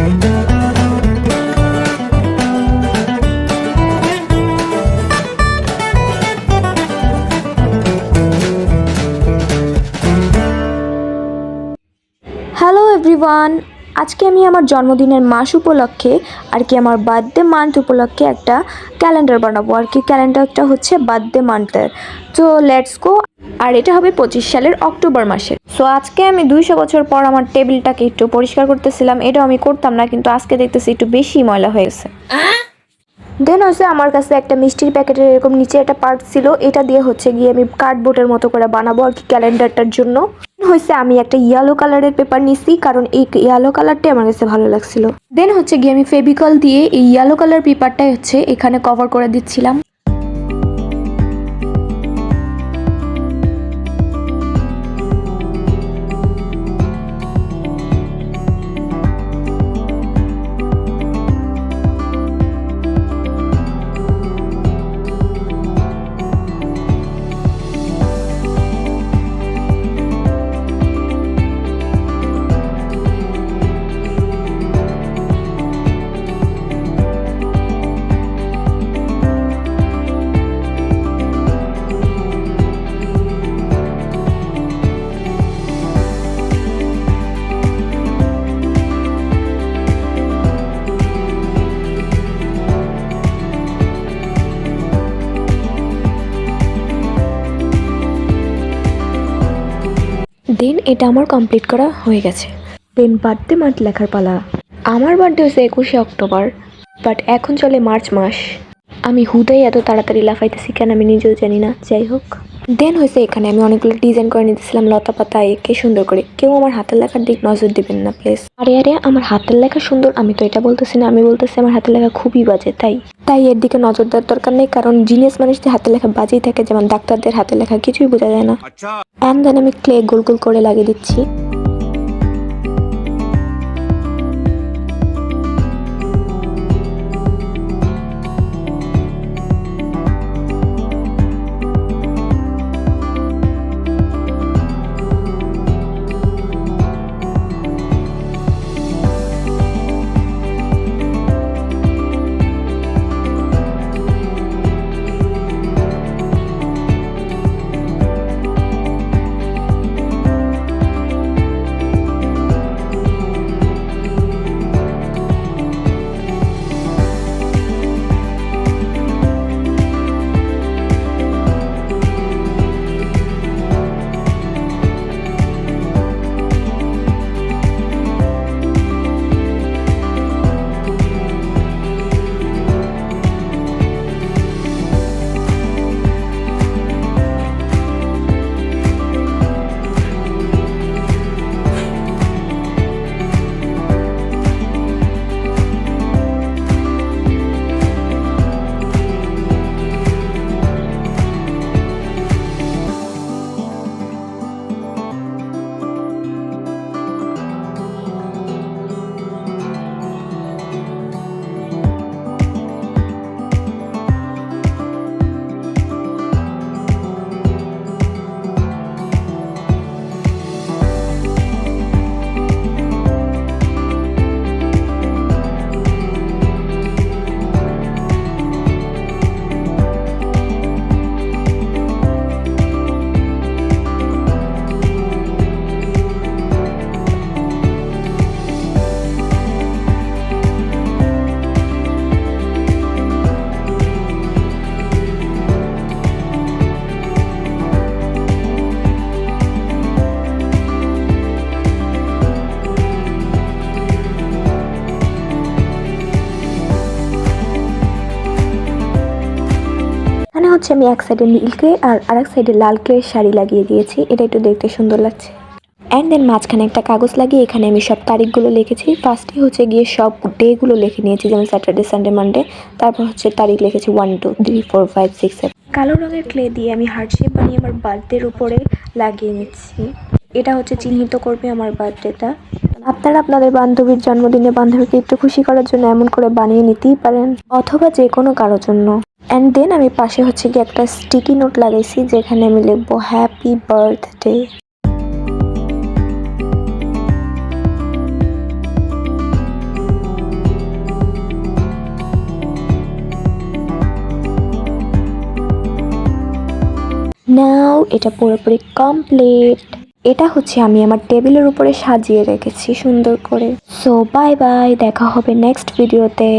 Hello everyone, আজকে আমি আমার জন্মদিনের মাস উপলক্ষে আর কি আমার বার্থডে মান্থ উপলক্ষে একটা ক্যালেন্ডার বানাবো আর কি। ক্যালেন্ডারটা হচ্ছে বার্থডে মান্থের। তো লেটস গো। আর এটা হবে 25 সালের অক্টোবর মাসের। সো আজকে আমি 200 বছর পর আমার টেবিলটাকে একটু পরিষ্কার করতেছিলাম। এটাও আমি করতাম না, কিন্তু আজকে দেখতেছি একটু বেশি ময়লা হয়ে গেছে। দেন হচ্ছে আমার কাছে একটা মিষ্টির প্যাকেটের এরকম নিচে একটা পার্ট ছিল, এটা দিয়ে হচ্ছে গিয়ে আমি কার্ডবোর্ডের মতো করে বানাবো আর কি ক্যালেন্ডারটার জন্য। হচ্ছে আমি একটা ইয়েলো কালারের পেপার নিছি, কারণ এই ইয়েলো কালারটাই আমার কাছে ভালো লাগছিল। দেন হচ্ছে গিয়ে আমি ফেভিকল দিয়ে এই ইয়েলো কালার পেপারটাই হচ্ছে এখানে কভার করে দিচ্ছিলাম। দেন এটা আমার কমপ্লিট করা হয়ে গেছে। দেন বার্থডে মান্থ লেখার পালা। আমার বার্থডে হচ্ছে 21শে অক্টোবর, বাট এখন চলে মার্চ মাস। আমি হুদাই এত তাড়াতাড়ি লাফাইতেছি কেন আমি নিজেও জানি না। যাই হোক, দেন হয়েছে এখানে আমি অনেকগুলো ডিজাইন করে নিতেছিলাম লতা পাতা এঁকে সুন্দর করে। কেউ আমার হাতের লেখার দিক নজর দিবেন না প্লিজ। আরে আরে, আমার হাতের লেখা সুন্দর আমি তো এটা বলতেছি না, আমি বলতেছি আমার হাতের লেখা খুবই বাজে। তাই এর দিকে নজর দেওয়ার দরকার নেই, কারণ জিনিয়াস মানুষদের হাতের লেখা বাজেই থাকে, যেমন ডাক্তারদের হাতের লেখা কিছুই বোঝা যায় না। অ্যান্ড দেন আমি ক্লে গোল গোল করে লাগিয়ে দিচ্ছি। হচ্ছে আমি এক সাইডে নীল ক্লে আর আরেক সাইডে লাল ক্লে শাড়ি লাগিয়ে দিয়েছি, এটা একটু দেখতে সুন্দর লাগছে। অ্যান্ড দেন মাঝখানে একটা কাগজ লাগিয়ে এখানে আমি সব তারিখগুলো লিখেছি। ফার্স্টে হচ্ছে গিয়ে সব ডেগুলো লিখে নিয়েছি, যেমন স্যাটারডে সানডে মানডে। তারপর হচ্ছে তারিখ লিখেছি 1 2 3 4 5 6 7। কালো রঙের ক্লে দিয়ে আমি হার্ট শেপ বানিয়ে আমার বার্থডের উপরে লাগিয়ে নিচ্ছি। এটা হচ্ছে চিহ্নিত করবে আমার বার্থডেটা। আপনারা আপনাদের বান্ধবীর জন্মদিনে বান্ধবীকে একটু খুশি করার জন্য এমন করে বানিয়ে নিতেই পারেন, অথবা যে কোনো কারোর জন্য। অ্যান্ড দেন আমি পাশে হচ্ছে গিয়ে একটা স্টিকি নোট লাগাইছি, যেখানে আমি লিখবো হ্যাপি বার্থডে। নাও এটা পুরোপুরি কমপ্লিট। এটা হচ্ছে আমি আমার টেবিলের উপরে সাজিয়ে রেখেছি সুন্দর করে। সো বাই বাই, দেখা হবে নেক্সট ভিডিওতে।